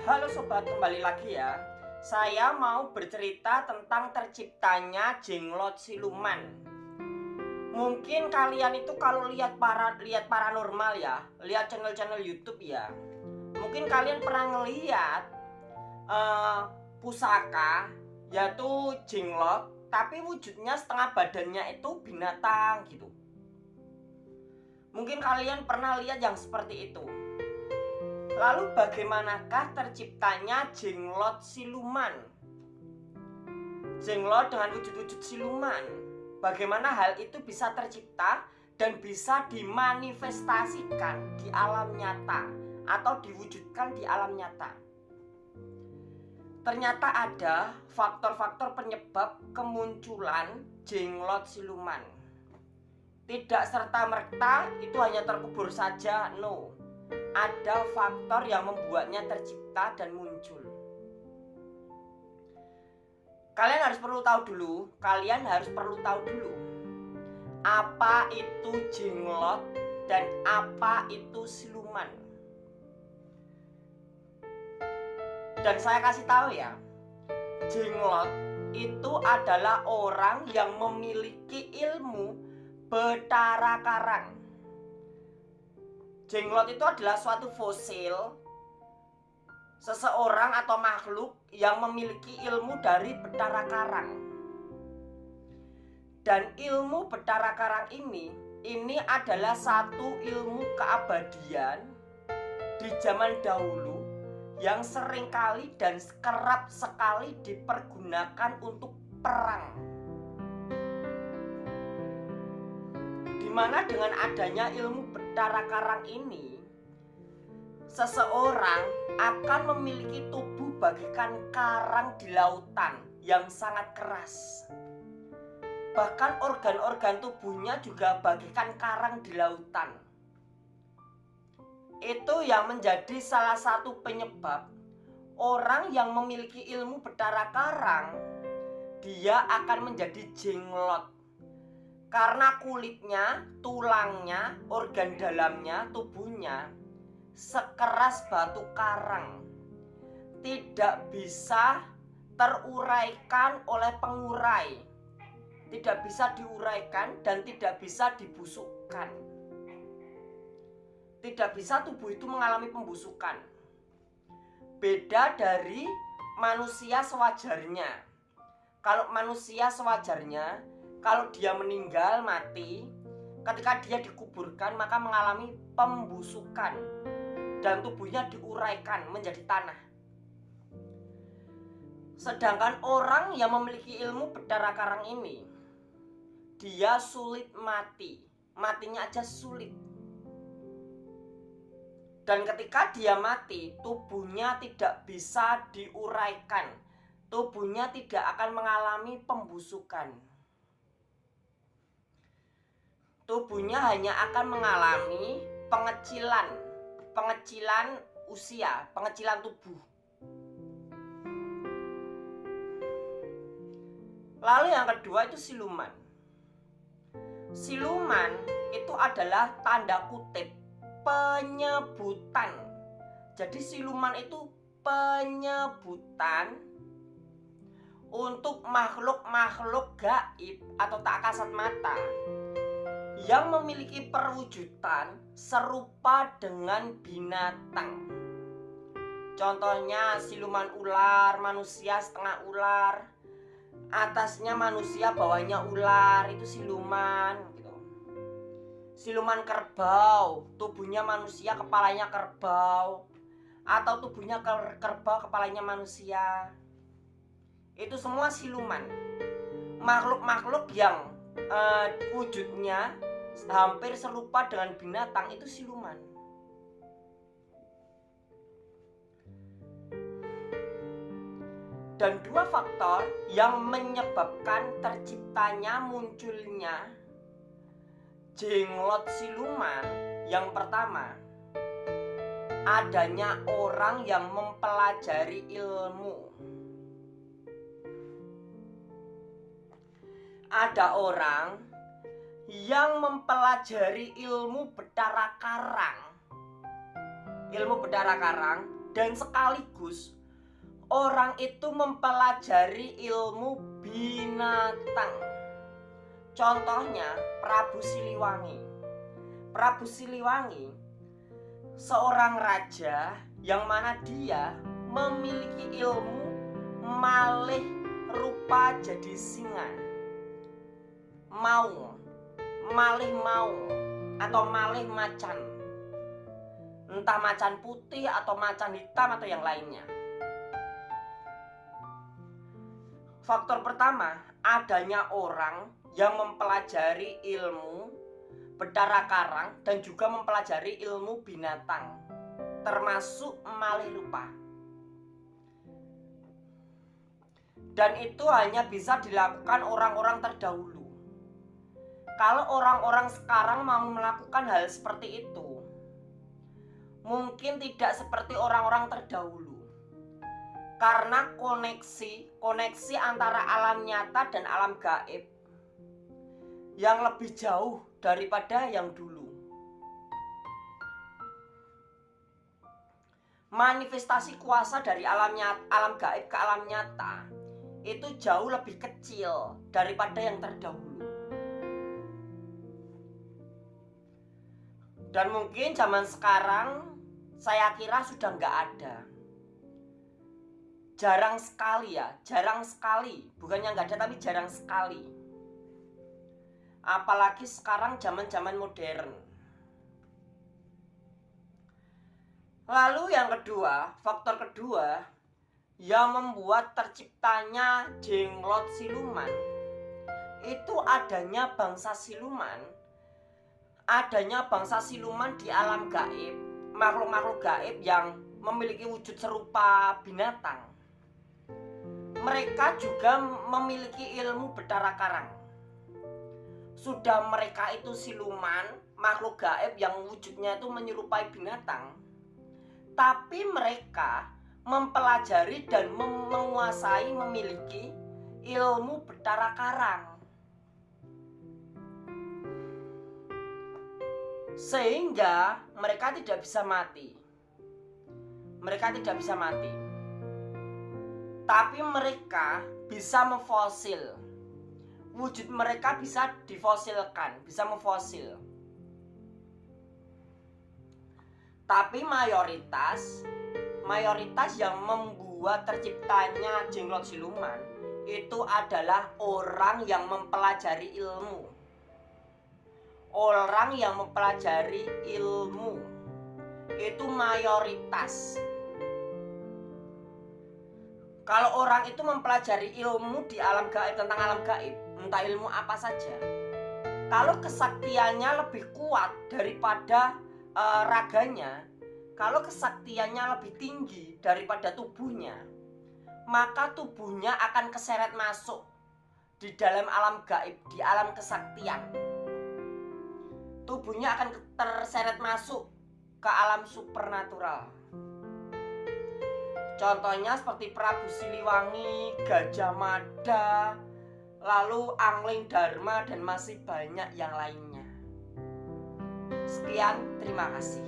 Halo sobat, kembali lagi ya. Saya mau bercerita tentang terciptanya jenglot siluman. Mungkin kalian itu kalau lihat paranormal ya, lihat channel-channel YouTube ya. Mungkin kalian pernah ngeliat pusaka yaitu jenglot, tapi wujudnya setengah badannya itu binatang gitu. Mungkin kalian pernah lihat yang seperti itu. Lalu bagaimanakah terciptanya jenglot siluman? Jenglot dengan wujud-wujud siluman. Bagaimana hal itu bisa tercipta dan bisa dimanifestasikan di alam nyata atau diwujudkan di alam nyata? Ternyata ada faktor-faktor penyebab kemunculan jenglot siluman. Tidak serta-merta itu hanya terkubur saja, no. Ada faktor yang membuatnya tercipta dan muncul. Kalian harus perlu tahu dulu apa itu jenglot dan apa itu siluman. Dan saya kasih tahu ya, jenglot itu adalah orang yang memiliki ilmu betara karang. Jenglot itu adalah suatu fosil seseorang atau makhluk yang memiliki ilmu dari betara karang. Dan ilmu betara karang ini adalah satu ilmu keabadian di zaman dahulu yang seringkali dan kerap sekali dipergunakan untuk perang. Dimana dengan adanya ilmu betara karang ini, seseorang akan memiliki tubuh bagaikan karang di lautan yang sangat keras. Bahkan organ-organ tubuhnya juga bagaikan karang di lautan. Itu yang menjadi salah satu penyebab orang yang memiliki ilmu betara karang, dia akan menjadi jenglot. Karena kulitnya, tulangnya, organ dalamnya, tubuhnya sekeras batu karang, tidak bisa teruraikan oleh pengurai, tidak bisa diuraikan dan tidak bisa dibusukkan. Tidak bisa tubuh itu mengalami pembusukan. Beda dari manusia sewajarnya. Kalau manusia sewajarnya, kalau dia meninggal mati, ketika dia dikuburkan maka mengalami pembusukan dan tubuhnya diuraikan menjadi tanah. Sedangkan orang yang memiliki ilmu betara karang ini, dia sulit mati, matinya aja sulit. Dan ketika dia mati, tubuhnya tidak bisa diuraikan, tubuhnya tidak akan mengalami pembusukan. Tubuhnya hanya akan mengalami pengecilan usia, pengecilan tubuh. Lalu yang kedua itu siluman. Siluman itu adalah tanda kutip penyebutan. Jadi siluman itu penyebutan untuk makhluk-makhluk gaib atau tak kasat mata yang memiliki perwujudan serupa dengan binatang. Contohnya siluman ular, manusia setengah ular, atasnya manusia bawahnya ular, itu siluman gitu. Siluman kerbau, tubuhnya manusia kepalanya kerbau, atau tubuhnya kerbau kepalanya manusia. Itu semua siluman. Makhluk-makhluk yang wujudnya hampir serupa dengan binatang itu siluman. Dan dua faktor yang menyebabkan terciptanya munculnya jenglot siluman. Yang pertama, adanya orang yang mempelajari ilmu. Ada orang yang mempelajari ilmu betara karang. Ilmu betara karang dan sekaligus orang itu mempelajari ilmu binatang. Contohnya Prabu Siliwangi. Prabu Siliwangi seorang raja yang mana dia memiliki ilmu malih rupa jadi singa. Malih maung atau malih macan. Entah macan putih atau macan hitam atau yang lainnya. Faktor pertama, adanya orang yang mempelajari ilmu Bathara Karang dan juga mempelajari ilmu binatang, termasuk malih rupa. Dan itu hanya bisa dilakukan orang-orang terdahulu. Kalau orang-orang sekarang mau melakukan hal seperti itu, mungkin tidak seperti orang-orang terdahulu. Karena koneksi antara alam nyata dan alam gaib yang lebih jauh daripada yang dulu. Manifestasi kuasa dari alam gaib ke alam nyata itu jauh lebih kecil daripada yang terdahulu. Dan mungkin zaman sekarang saya kira sudah nggak ada. Jarang sekali. Bukannya nggak ada, tapi jarang sekali. Apalagi sekarang zaman modern. Lalu yang kedua, faktor kedua yang membuat terciptanya jenglot siluman itu adanya bangsa siluman di alam gaib, makhluk-makhluk gaib yang memiliki wujud serupa binatang. Mereka juga memiliki ilmu Bathara Karang. Sudah mereka itu siluman, makhluk gaib yang wujudnya itu menyerupai binatang, tapi mereka mempelajari dan menguasai, memiliki ilmu Bathara Karang, sehingga mereka tidak bisa mati. Tapi mereka bisa memfosil. Wujud mereka bisa difosilkan, bisa memfosil. Tapi mayoritas yang membuat terciptanya jenglot siluman itu adalah orang yang mempelajari ilmu. Itu mayoritas. Kalau orang itu mempelajari ilmu di alam gaib, tentang alam gaib, entah ilmu apa saja, kalau kesaktiannya lebih kuat daripada raganya, kalau kesaktiannya lebih tinggi daripada tubuhnya, maka tubuhnya akan keseret masuk di dalam alam gaib, di alam kesaktian. Tubuhnya akan terseret masuk ke alam supernatural. Contohnya seperti Prabu Siliwangi, Gajah Mada, lalu Angling Dharma, dan masih banyak yang lainnya. Sekian, terima kasih.